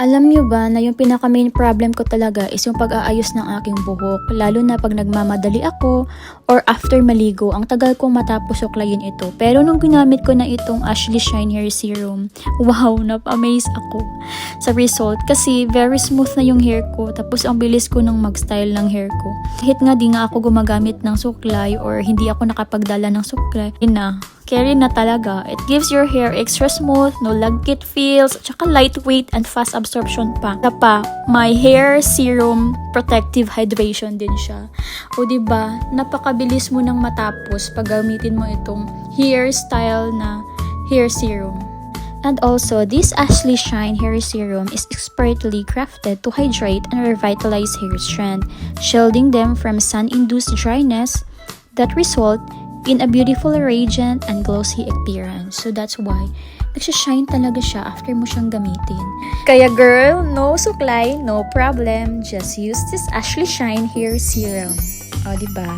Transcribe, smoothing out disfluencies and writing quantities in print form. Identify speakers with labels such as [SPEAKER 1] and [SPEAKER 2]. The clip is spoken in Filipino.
[SPEAKER 1] Alam nyo ba na yung pinaka main problem ko talaga is yung pag-aayos ng aking buhok. Lalo na pag nagmamadali ako or after maligo, ang tagal kong matapos suklayin ito. Pero nung ginamit ko na itong Ashley Shine Hair Serum, wow, napa-amaze ako sa result. Kasi very smooth na yung hair ko, tapos ang bilis ko nang mag-style ng hair ko. Kahit nga di nga ako gumagamit ng suklay or hindi ako nakapagdala ng suklay, carry na talaga. It gives your hair extra smooth, no lagkit feels, at saka lightweight and fast absorption pa. My hair serum protective hydration din siya. O diba, napakabilis mo nang matapos pag gamitin mo itong hairstyle na hair serum. And also, this Ashley Shine Hair Serum is expertly crafted to hydrate and revitalize hair strand, shielding them from sun-induced dryness that result in a beautiful, radiant, and glossy appearance. So that's why nagsashine talaga siya after mo siyang gamitin. Kaya girl, no suklay, no problem. Just use this Ashley Shine Hair Serum. O, diba?